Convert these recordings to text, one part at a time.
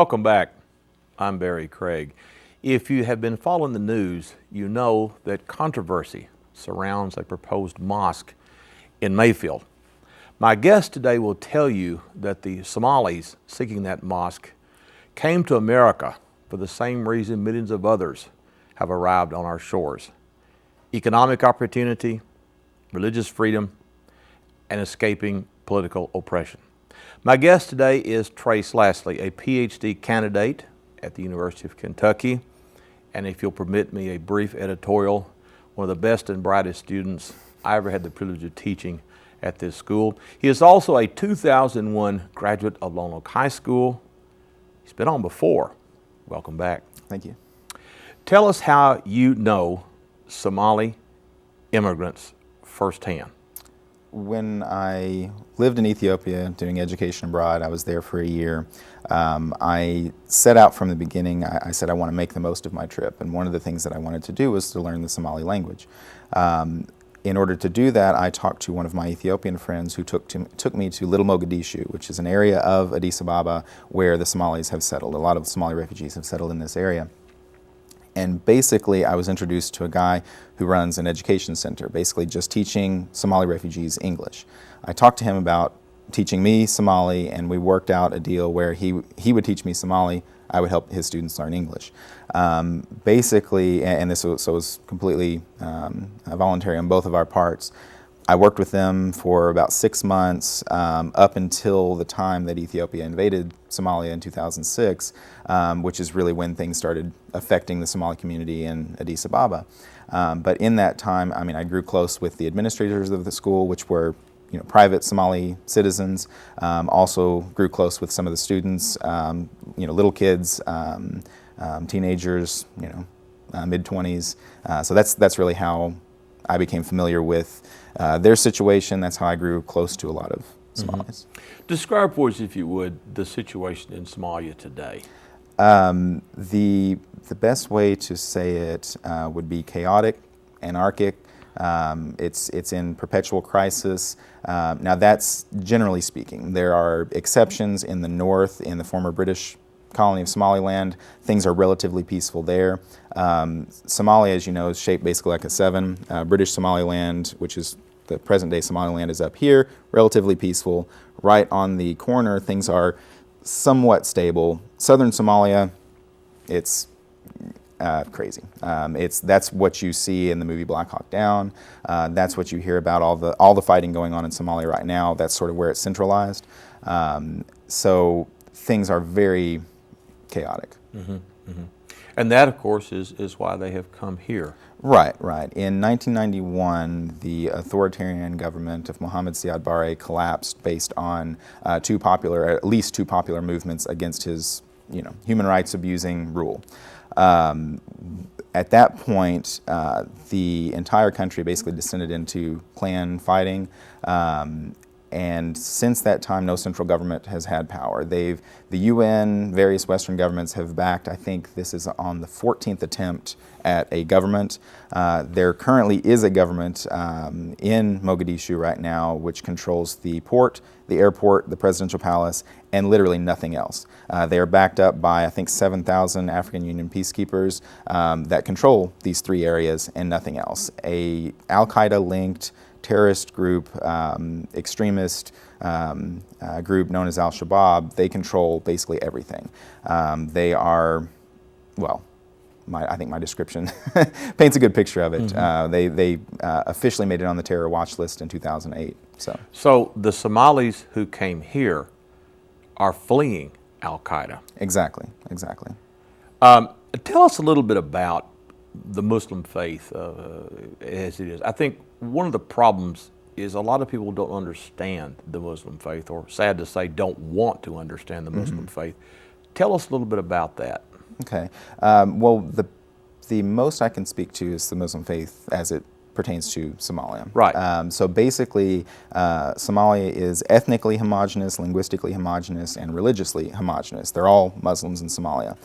Welcome back. I'm Barry Craig. If you have been following the news, you know that controversy surrounds a proposed mosque in Mayfield. My guest today will tell you that the Somalis seeking that mosque came to America for the same reason millions of others have arrived on our shores: economic opportunity, religious freedom, and escaping political oppression. My guest today is Trace Lassley, a Ph.D. candidate at the University of Kentucky, and if you'll permit me a brief editorial, one of the best and brightest students I ever had the privilege of teaching at this school. He is also a 2001 graduate of Lone Oak High School. He's been on before. Welcome back. Thank you. Tell us how you know Somali immigrants firsthand. When I lived in Ethiopia doing education abroad, I was there for a year. I set out from the beginning, I said I want to make the most of my trip, and one of the things that I wanted to do was to learn the Somali language. In order to do that, I talked to one of my Ethiopian friends who took me to Little Mogadishu, which is an area of Addis Ababa where the Somalis have settled. A lot of Somali refugees have settled in this area. And basically, I was introduced to a guy who runs an education center, basically just teaching Somali refugees English. I talked to him about teaching me Somali, and we worked out a deal where he would teach me Somali, I would help his students learn English. Basically, and this was completely voluntary on both of our parts. I worked with them for about 6 months up until the time that Ethiopia invaded Somalia in 2006, which is really when things started affecting the Somali community in Addis Ababa. But in that time, I mean, I grew close with the administrators of the school, which were private Somali citizens. Also grew close with some of the students, little kids, teenagers, mid-20s. So that's really how I became familiar with their situation. That's how I grew close to a lot of Somalis. Mm-hmm. Describe for us, if you would, the situation in Somalia today. The best way to say it would be chaotic, anarchic. It's in perpetual crisis. Now that's generally speaking. There are exceptions in the north, in the former British colony of Somaliland. Things are relatively peaceful there. Somalia, as you know, is shaped basically like a 7. British Somaliland, which is the present-day Somaliland, is up here, relatively peaceful. Right on the corner, things are somewhat stable. Southern Somalia, it's crazy. That's what you see in the movie Black Hawk Down. That's what you hear about all the fighting going on in Somalia right now. That's sort of where it's centralized. So things are very chaotic. Mm-hmm, mm-hmm. And that, of course, is why they have come here. Right. In 1991, the authoritarian government of Mohammed Siad Barre collapsed based on at least two popular movements against his, human rights abusing rule. At that point, the entire country basically descended into clan fighting. And since that time, no central government has had power. The UN, various Western governments have backed, I think this is on the 14th attempt at a government. There currently is a government in Mogadishu right now which controls the port, the airport, the presidential palace, and literally nothing else. They are backed up by, I think, 7,000 African Union peacekeepers that control these 3 areas and nothing else. A Al-Qaeda-linked terrorist group, extremist group known as Al-Shabaab, they control basically everything. They are, I think my description paints a good picture of it. Mm-hmm. They officially made it on the terror watch list in 2008. So the Somalis who came here are fleeing Al-Qaeda. Exactly. Tell us a little bit about the Muslim faith as it is. I think one of the problems is a lot of people don't understand the Muslim faith, or sad to say, don't want to understand the Muslim faith. Tell us a little bit about that. Okay. Well, the most I can speak to is the Muslim faith as it pertains to Somalia. Right. So basically, Somalia is ethnically homogenous, linguistically homogenous, and religiously homogenous. They're all Muslims in Somalia.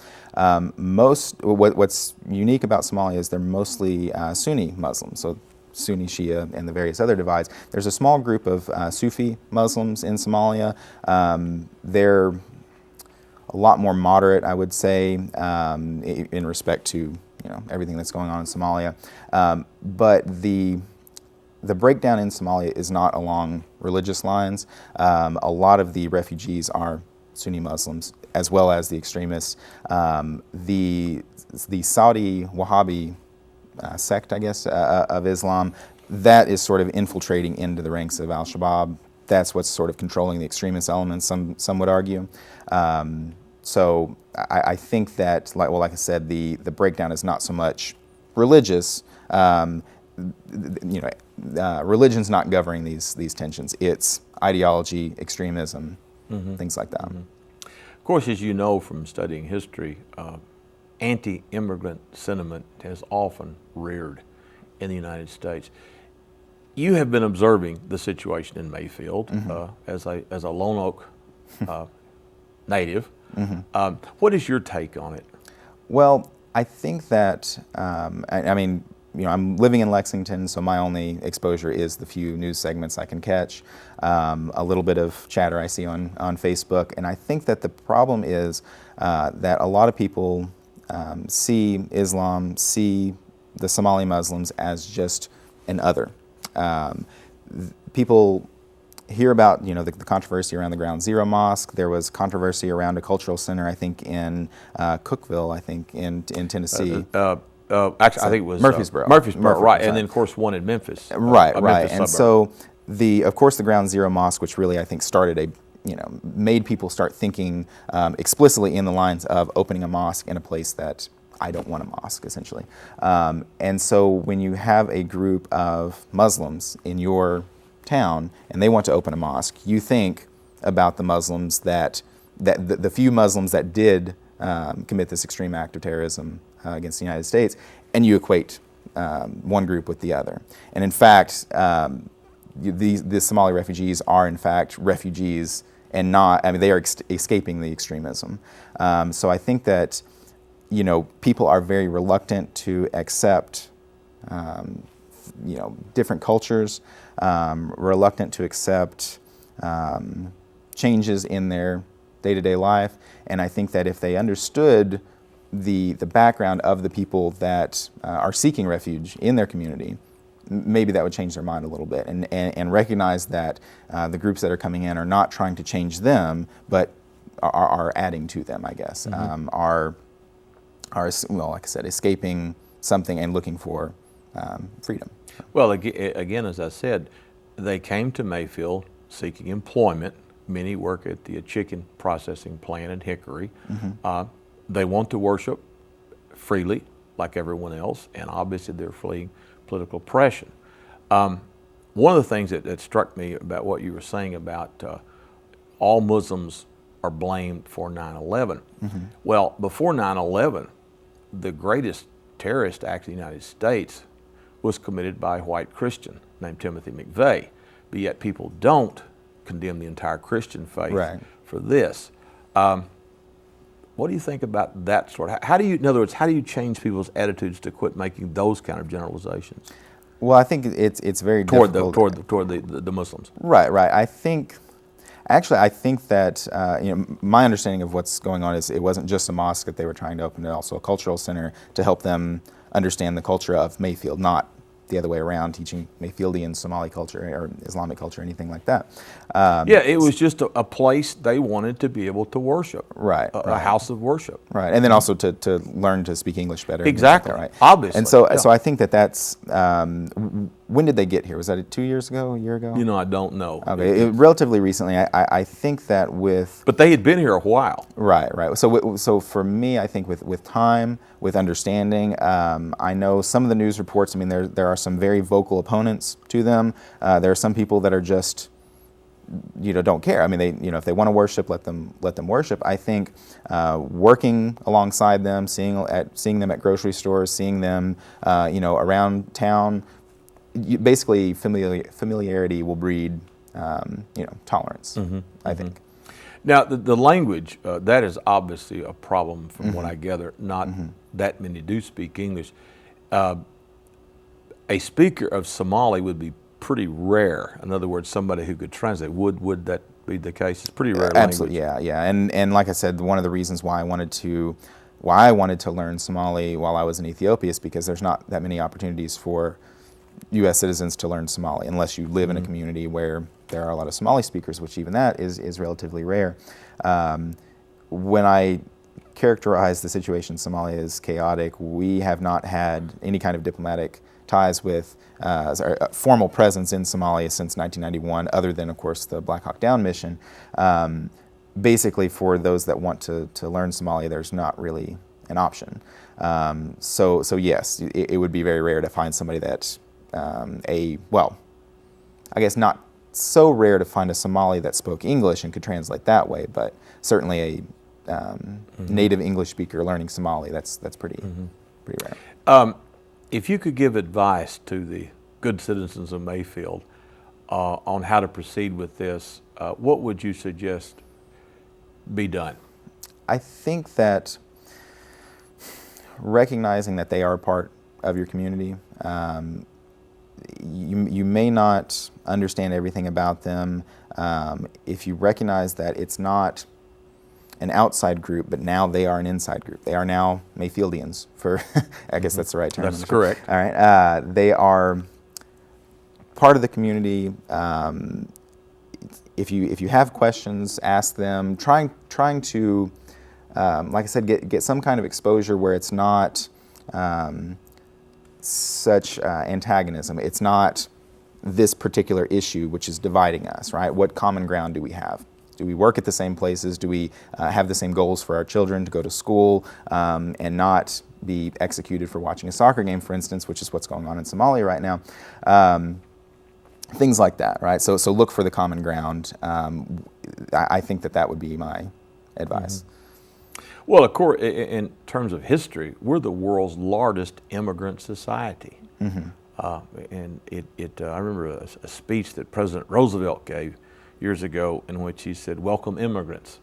What's unique about Somalia is they're mostly Sunni Muslims. So Sunni, Shia, and the various other divides. There's a small group of Sufi Muslims in Somalia. a lot more moderate, I would say, in respect to everything that's going on in Somalia. But the breakdown in Somalia is not along religious lines. A lot of the refugees are Sunni Muslims, as well as the extremists. The Saudi Wahhabi sect, I guess, of Islam, that is sort of infiltrating into the ranks of al-Shabaab. That's what's sort of controlling the extremist elements, some would argue. So I think that, like I said, the breakdown is not so much religious. Religion's not governing these tensions. It's ideology, extremism, things like that. Of course, as you know from studying history, anti-immigrant sentiment has often reared in the United States. You have been observing the situation in Mayfield as a Lone Oak native. What is your take on it? Well, I think that, I'm living in Lexington, so my only exposure is the few news segments I can catch, a little bit of chatter I see on Facebook, and I think that the problem is that a lot of people see Islam, see the Somali Muslims as just an other. People hear about the controversy around the Ground Zero Mosque. There was controversy around a cultural center, I think, in Cookeville, I think, in Tennessee. Actually, I think it was Murfreesboro. Murfreesboro, right, and then of course one in Memphis. Right. Memphis And suburb. so of course the Ground Zero Mosque, which really I think started made people start thinking explicitly in the lines of opening a mosque in a place that I don't want a mosque, essentially. And so when you have a group of Muslims in your town and they want to open a mosque, you think about the Muslims that the few Muslims that did commit this extreme act of terrorism against the United States, and you equate one group with the other. And in fact, the Somali refugees are in fact refugees and not, they are escaping the extremism. So I think that, people are very reluctant to accept, different cultures, reluctant to accept changes in their day-to-day life. And I think that if they understood the background of the people that are seeking refuge in their community, maybe that would change their mind a little bit and recognize that the groups that are coming in are not trying to change them, but are adding to them, I guess. Are, well, like I said, escaping something and looking for freedom. Well, again, as I said, they came to Mayfield seeking employment. Many work at the chicken processing plant in Hickory. They want to worship freely, like everyone else, and obviously they're fleeing political oppression. One of the things that struck me about what you were saying about all Muslims are blamed for 9/11. Well, before 9/11, the greatest terrorist act in the United States was committed by a white Christian named Timothy McVeigh, but yet people don't condemn the entire Christian faith for this. What do you think about that sort of? In other words, how do you change people's attitudes to quit making those kind of generalizations? Well, I think it's very toward difficult. toward the Muslims. Right. I think that my understanding of what's going on is it wasn't just a mosque that they were trying to open, but also a cultural center to help them understand the culture of Mayfield, not the other way around, teaching Mayfieldian Somali culture or Islamic culture, anything like that. Yeah, it was just a place they wanted to be able to worship. Right. A house of worship. Right, and then also to learn to speak English better. Exactly. Like that, right? Obviously. And so, so I think that's. When did they get here? Was that 2 years ago? A year ago? I don't know. Okay, relatively recently. I think that with. But they had been here a while. Right. So for me, I think with time, with understanding, I know some of the news reports. There are some very vocal opponents to them. There are some people that are just, don't care. They, if they want to worship, let them worship. I think working alongside them, seeing them at grocery stores, seeing them, around town, basically familiarity will breed, tolerance. I think. Now, the language, that is obviously a problem from what I gather. Not that many do speak English. A speaker of Somali would be pretty rare. In other words, somebody who could translate. Would that be the case. It's pretty rare Absolutely, language. yeah. And like I said, one of the reasons why I wanted to learn Somali while I was in Ethiopia is because there's not that many opportunities for U.S. citizens to learn Somali unless you live in a community where there are a lot of Somali speakers, which even that is relatively rare. When I characterize the situation in Somalia as chaotic, we have not had any kind of diplomatic ties with formal presence in Somalia since 1991, other than, of course, the Black Hawk Down mission. Basically, for those that want to learn Somali, there's not really an option. So yes, it would be very rare to find somebody that I guess not so rare to find a Somali that spoke English and could translate that way, but certainly a native English speaker learning Somali, that's pretty rare. If you could give advice to the good citizens of Mayfield on how to proceed with this, what would you suggest be done? I think that recognizing that they are part of your community, you may not understand everything about them. If you recognize that it's not an outside group, but now they are an inside group. They are now Mayfieldians, for I guess that's the right term. That's correct. All right. They are part of the community. If you have questions, ask them. Trying to, like I said, get some kind of exposure where it's not such antagonism. It's not this particular issue which is dividing us, right? What common ground do we have? Do we work at the same places? Do we have the same goals for our children to go to school and not be executed for watching a soccer game, for instance, which is what's going on in Somalia right now? Things like that, right? So look for the common ground. I think that would be my advice. Well, of course, in terms of history, we're the world's largest immigrant society. And I remember a speech that President Roosevelt gave years ago in which he said, "Welcome immigrants."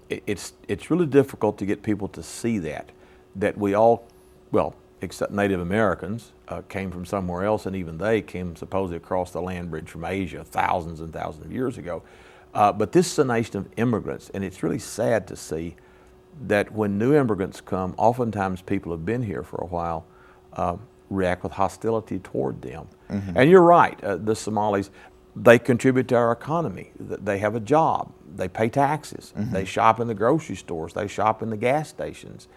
It's really difficult to get people to see that we all, well, except Native Americans, came from somewhere else, and even they came supposedly across the land bridge from Asia thousands and thousands of years ago. But this is a nation of immigrants, and it's really sad to see that when new immigrants come, oftentimes people who have been here for a while react with hostility toward them. And you're right, the Somalis, they contribute to our economy. They have a job, they pay taxes, they shop in the grocery stores, they shop in the gas stations.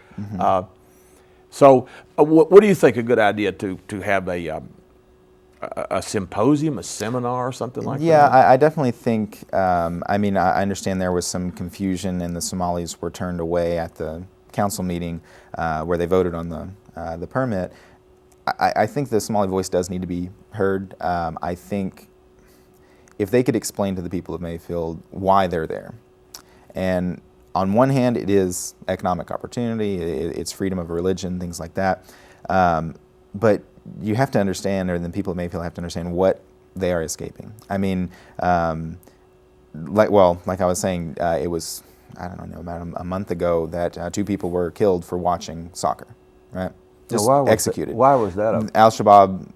So what do you think a good idea to have a symposium, a seminar, or something like that? Yeah, I definitely think, I understand there was some confusion and the Somalis were turned away at the council meeting where they voted on the permit. I think the Somali voice does need to be heard. I think if they could explain to the people of Mayfield why they're there. And on one hand, it is economic opportunity, it's freedom of religion, things like that. But you have to understand, or the people of Mayfield have to understand what they are escaping. I mean, like I was saying, it was, I don't know, about a month ago that 2 people were killed for watching soccer, right? Just executed. Why was that? Al-Shabaab,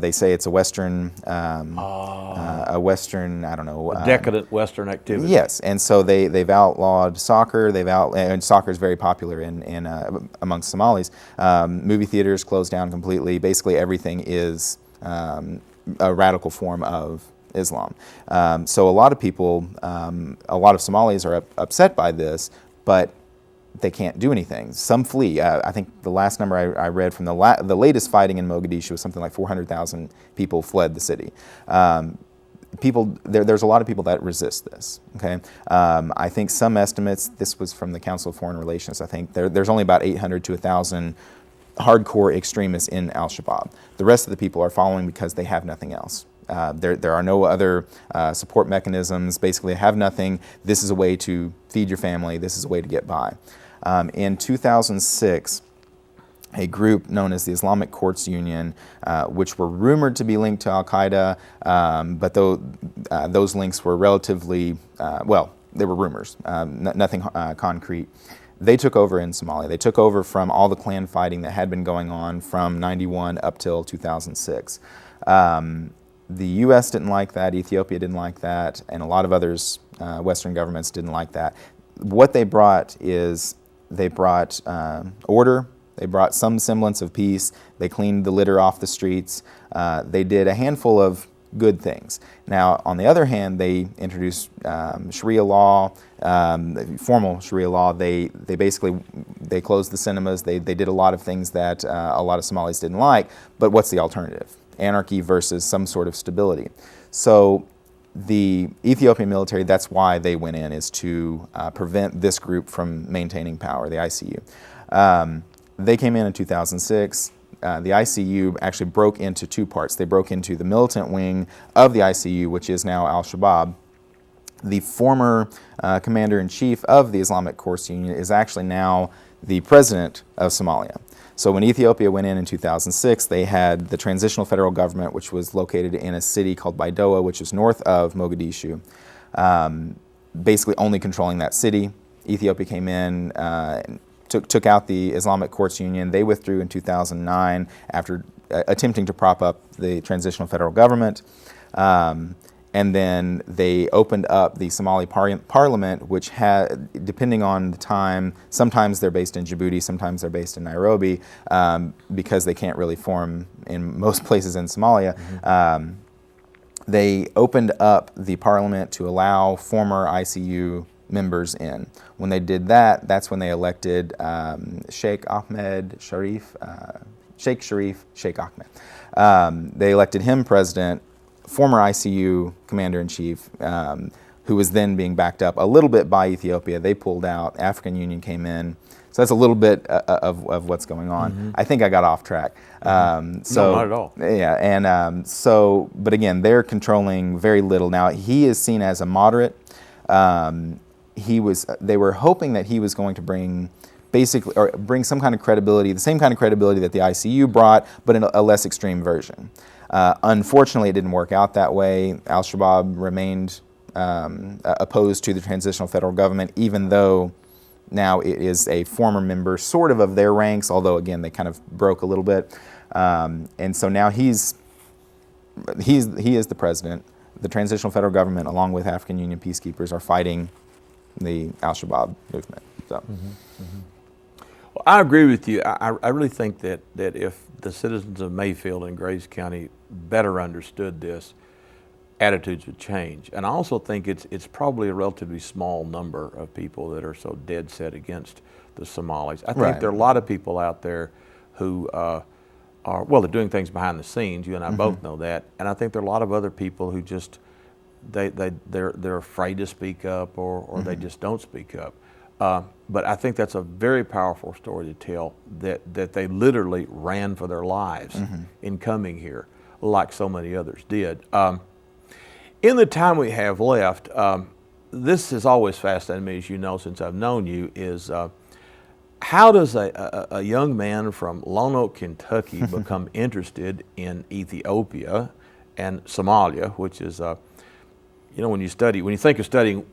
they say it's a Western, I don't know. Decadent Western activity. Yes, and so they've outlawed soccer. And soccer is very popular in amongst Somalis. Movie theaters closed down completely. Basically, everything is a radical form of Islam. So a lot of people, a lot of Somalis are upset by this, but they can't do anything. Some flee. I think the last number I read from the latest fighting in Mogadishu was something like 400,000 people fled the city. There's a lot of people that resist this. Okay, I think some estimates. This was from the Council of Foreign Relations. I think there's only about 800 to 1,000 hardcore extremists in Al-Shabaab. The rest of the people are following because they have nothing else. There are no other support mechanisms. Basically, have nothing. This is a way to feed your family. This is a way to get by. In 2006, a group known as the Islamic Courts Union, which were rumored to be linked to Al-Qaeda, but those links were relatively, they were rumors, nothing concrete. They took over in Somalia. They took over from all the clan fighting that had been going on from '91 up till 2006. The U.S. didn't like that, Ethiopia didn't like that, and a lot of others, Western governments didn't like that. What they brought is they brought order, they brought some semblance of peace, they cleaned the litter off the streets, they did a handful of good things. Now, on the other hand, they introduced Sharia law, formal Sharia law. They basically closed the cinemas. They did a lot of things that a lot of Somalis didn't like. But what's the alternative? Anarchy versus some sort of stability. So the Ethiopian military, that's why they went in, is to prevent this group from maintaining power, the ICU. They came in 2006. The ICU actually broke into two parts. They broke into the militant wing of the ICU, which is now Al-Shabaab. The former commander-in-chief of the Islamic Course Union is actually now the president of Somalia. So when Ethiopia went in 2006, they had the transitional federal government, which was located in a city called Baidoa, which is north of Mogadishu, basically only controlling that city. Ethiopia came in, took out the Islamic Courts Union. They withdrew in 2009 after attempting to prop up the transitional federal government. And then they opened up the Somali parliament, which had, depending on the time, sometimes they're based in Djibouti, sometimes they're based in Nairobi, because they can't really form in most places in Somalia. Mm-hmm. They opened up the parliament to allow former ICU members in. When they did that, that's when they elected Sheikh Sharif Ahmed. They elected him president, former ICU commander-in-chief, who was then being backed up a little bit by Ethiopia. They pulled out. African Union came in. So that's a little bit of what's going on. Mm-hmm. I think I got off track. No, not at all. Yeah, and but again, they're controlling very little. Now, he is seen as a moderate. They were hoping that he was going to bring some kind of credibility, the same kind of credibility that the ICU brought, but in a less extreme version. Unfortunately, it didn't work out that way. Al-Shabaab remained opposed to the transitional federal government, even though now it is a former member sort of their ranks, although again, they kind of broke a little bit. And so now he is the president. The transitional federal government, along with African Union peacekeepers, are fighting the Al-Shabaab movement. So. Mm-hmm. Mm-hmm. Well, I agree with you. I really think that if the citizens of Mayfield and Grace County better understood this, attitudes would change. And I also think it's probably a relatively small number of people that are so dead set against the Somalis. I think there are a lot of people out there who they're doing things behind the scenes. You and I mm-hmm. both know that. And I think there are a lot of other people who just they're afraid to speak up or mm-hmm. they just don't speak up. But I think that's a very powerful story to tell, that they literally ran for their lives mm-hmm. in coming here, like so many others did. In the time we have left, this has always fascinated me, as you know, since I've known you, is how does a young man from Lone Oak, Kentucky become interested in Ethiopia and Somalia, which is, when you think of studying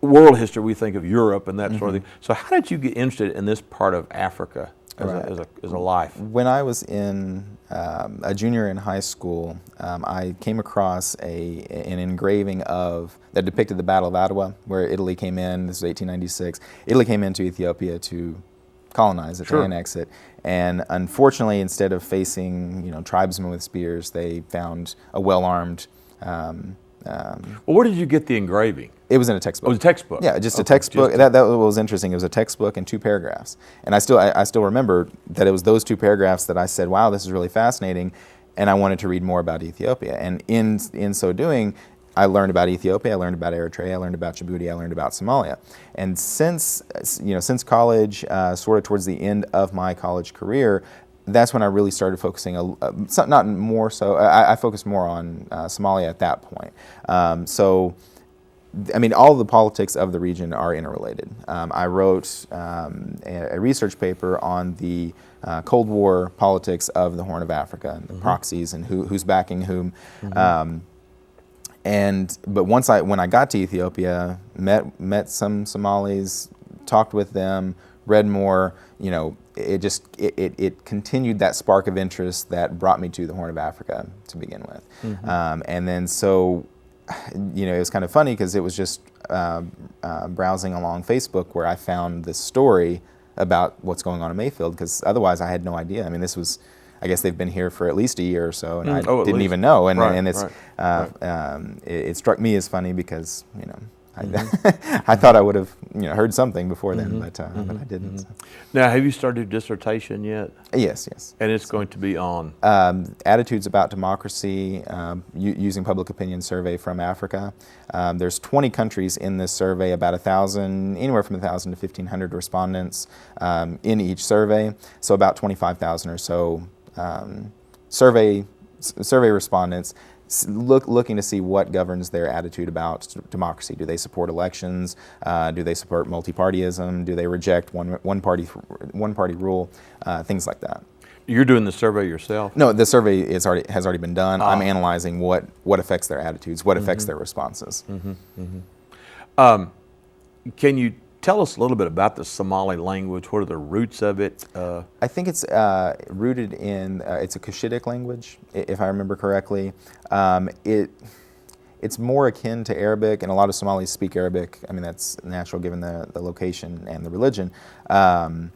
world history, we think of Europe and that mm-hmm. sort of thing. So how did you get interested in this part of Africa as a life? When I was in a junior in high school, I came across an engraving that depicted the Battle of Adwa, where Italy came in. This was 1896. Italy came into Ethiopia to colonize it, to annex it. And unfortunately, instead of facing tribesmen with spears, they found a well-armed. Where did you get the engraving? It was in a textbook. Oh, it was a textbook? Yeah, just a textbook. That was interesting. It was a textbook and 2 paragraphs. And I still remember that it was those 2 paragraphs that I said, wow, this is really fascinating, and I wanted to read more about Ethiopia. And in so doing, I learned about Ethiopia, I learned about Eritrea, I learned about Djibouti, I learned about Somalia. And since college, sort of towards the end of my college career, that's when I really started focusing, not more so, I focused more on Somalia at that point. All the politics of the region are interrelated. I wrote a research paper on the Cold War politics of the Horn of Africa, and the mm-hmm. proxies and who's backing whom. Mm-hmm. But when I got to Ethiopia, met some Somalis, talked with them, read more, it continued that spark of interest that brought me to the Horn of Africa to begin with. And then so, it was kind of funny because it was just browsing along Facebook where I found this story about what's going on in Mayfield, because otherwise I had no idea. I mean, I guess they've been here for at least a year or so, and I didn't even know. And, it struck me as funny because, I thought I would have heard something before then, but I didn't. So. Now, have you started a dissertation yet? Yes. And it's going to be on? Attitudes about democracy, using public opinion survey from Africa. There's 20 countries in this survey, about 1,000, anywhere from 1,000 to 1,500 respondents in each survey, so about 25,000 or so survey respondents. Looking to see what governs their attitude about democracy. Do they support elections? Do they support multi-partyism? Do they reject one party rule? Things like that. You're doing the survey yourself? No, the survey has already been done. I'm analyzing what affects their attitudes, what affects their responses. Can you tell us a little bit about the Somali language? What are the roots of it? I think it's rooted in, it's a Cushitic language, if I remember correctly. It's more akin to Arabic, and a lot of Somalis speak Arabic. I mean, that's natural given the location and the religion. I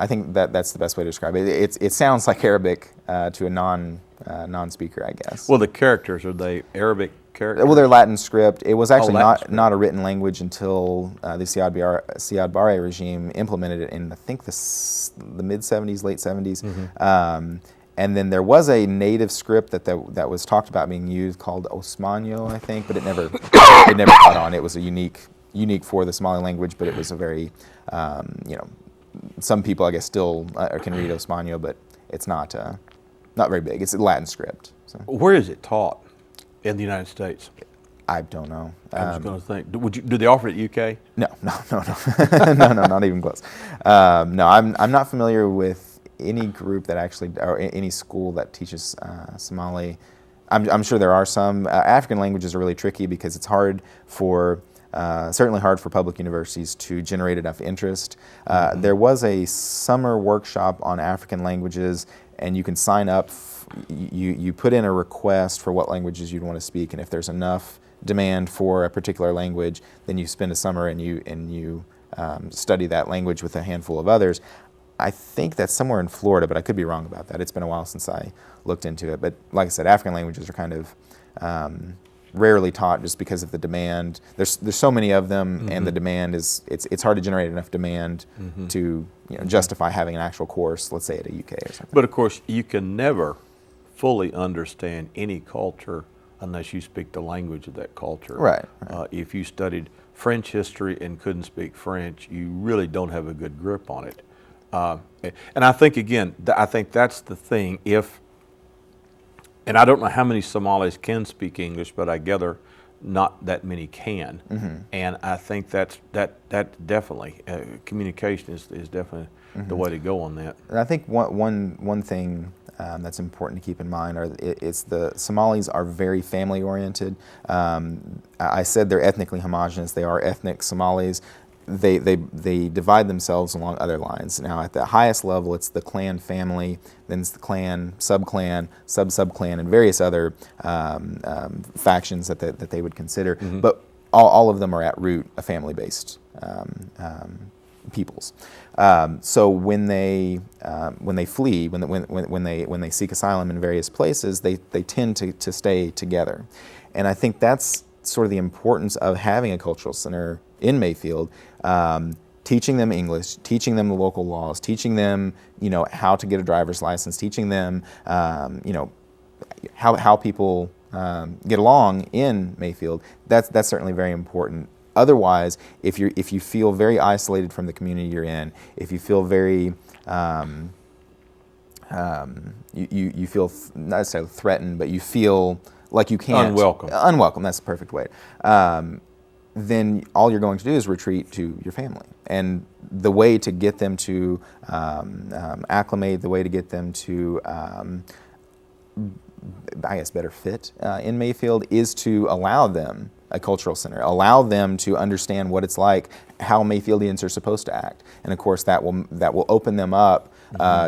think that's the best way to describe it. It sounds like Arabic to a non-speaker, I guess. Well, the characters, are they Arabic characters? Well, they're Latin script. It was actually not a written language until the Siad Barre regime implemented it in, I think, the mid-'70s, late '70s. And then there was a native script that was talked about being used called Osmanio, I think, but it never caught on. It was a unique for the Somali language, but it was a very, some people I guess still can read Osmanio, but it's not very big. It's a Latin script. So. Where is it taught in the United States? I don't know. I was going to think. Do they offer it at UK? No, no, not even close. No, I'm not familiar with any group that actually, or any school that teaches Somali. I'm sure there are some. African languages are really tricky because it's certainly hard for public universities to generate enough interest. There was a summer workshop on African languages, and you can sign up. You put in a request for what languages you'd want to speak, and if there's enough demand for a particular language, then you spend a summer and you study that language with a handful of others. I think that's somewhere in Florida, but I could be wrong about that. It's been a while since I looked into it. But like I said, African languages are kind of rarely taught just because of the demand. There's so many of them, and the demand is it's hard to generate enough demand to justify having an actual course, let's say at a UK or something. But of course, you can never fully understand any culture unless you speak the language of that culture. Right. If you studied French history and couldn't speak French, you really don't have a good grip on it. And I think, again, I think that's the thing. And I don't know how many Somalis can speak English, but I gather not that many can. And I think that definitely, communication is definitely the way to go on that. And I think one thing that's important to keep in mind it's the Somalis are very family oriented. I said they're ethnically homogenous. They are ethnic Somalis. They divide themselves along other lines. Now, at the highest level, it's the clan family, then it's the clan, sub-clan, sub-sub-clan, and various other factions that they would consider. But all of them are at root a family-based peoples. So when they flee, when they seek asylum in various places, they tend to stay together, and I think that's sort of the importance of having a cultural center in Mayfield, teaching them English, teaching them the local laws, teaching them how to get a driver's license, teaching them how people get along in Mayfield. That's certainly very important. Otherwise, if you feel very isolated from the community you're in, if you feel very you feel not necessarily threatened, but you feel like you can't unwelcome. That's the perfect way. Then all you're going to do is retreat to your family. And the way to get them to acclimate, the way to get them to, I guess, better fit in Mayfield is to allow them a cultural center. Allow them to understand what it's like, how Mayfieldians are supposed to act, and of course that will open them up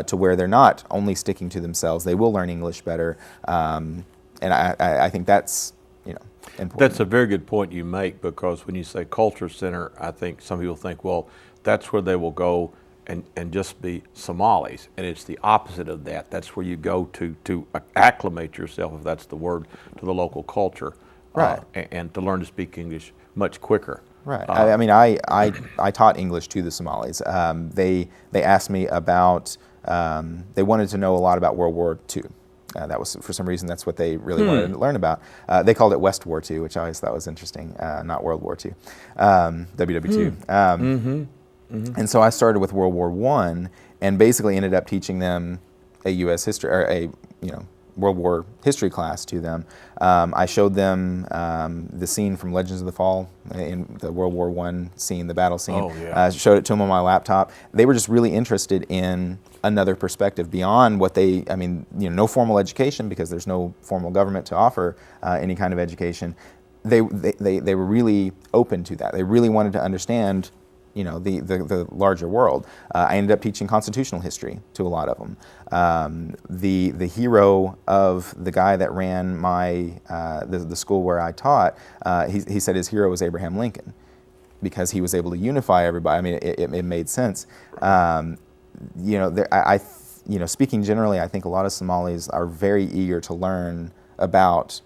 to where they're not only sticking to themselves. They will learn English better, and I think that's important. That's a very good point you make, because when you say culture center, I think some people think, well, that's where they will go and just be Somalis, and it's the opposite of that. That's where you go to acclimate yourself, if that's the word, to the local culture, right, and to learn to speak English much quicker. Right. I mean, I taught English to the Somalis. They asked me about. They wanted to know a lot about World War II. That was, for some reason, that's what they really wanted to learn about. They called it West War II, which I always thought was interesting, not World War II, WW2. And so I started with World War I, and basically ended up teaching them a U.S. history, or a World War history class to them. I showed them the scene from Legends of the Fall, in the World War I scene, the battle scene. Oh, yeah. Showed it to them on my laptop. They were just really interested in another perspective beyond what they, no formal education, because there's no formal government to offer any kind of education. They were really open to that. They really wanted to understand the larger world. I ended up teaching constitutional history to a lot of them. The hero of the guy that ran the school where I taught, he said his hero was Abraham Lincoln, because he was able to unify everybody. I mean, it made sense. Speaking generally, I think a lot of Somalis are very eager to learn about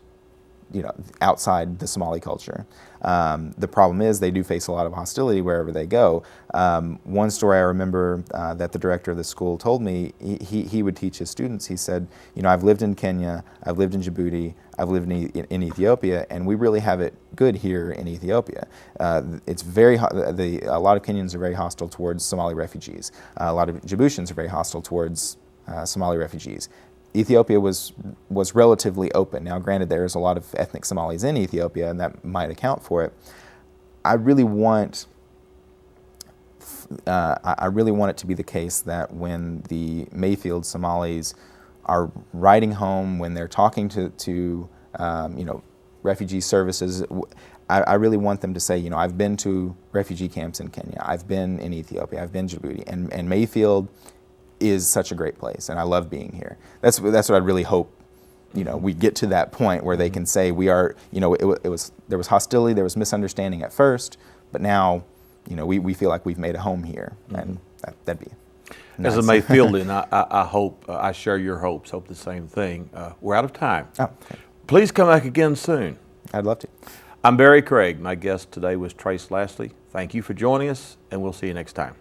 outside the Somali culture. The problem is they do face a lot of hostility wherever they go. One story I remember that the director of the school told me, he would teach his students. He said, I've lived in Kenya, I've lived in Djibouti, I've lived in Ethiopia, and we really have it good here in Ethiopia. It's a lot of Kenyans are very hostile towards Somali refugees. A lot of Djiboutians are very hostile towards Somali refugees. Ethiopia was relatively open. Now, granted, there's a lot of ethnic Somalis in Ethiopia, and that might account for it. I really want it to be the case that when the Mayfield Somalis are writing home, when they're talking to refugee services, I really want them to say, I've been to refugee camps in Kenya, I've been in Ethiopia, I've been Djibouti, and Mayfield is such a great place, and I love being here. That's what I really hope. We get to that point where they can say we are. There was hostility, there was misunderstanding at first, but now, we feel like we've made a home here, and that'd be nice. As a Mayfieldian, I hope I share your hopes. Hope the same thing. We're out of time. Oh, okay. Please come back again soon. I'd love to. I'm Barry Craig. My guest today was Trace Lassley. Thank you for joining us, and we'll see you next time.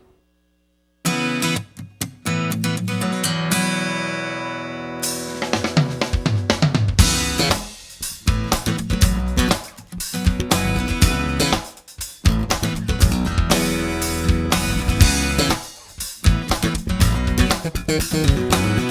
Thank you.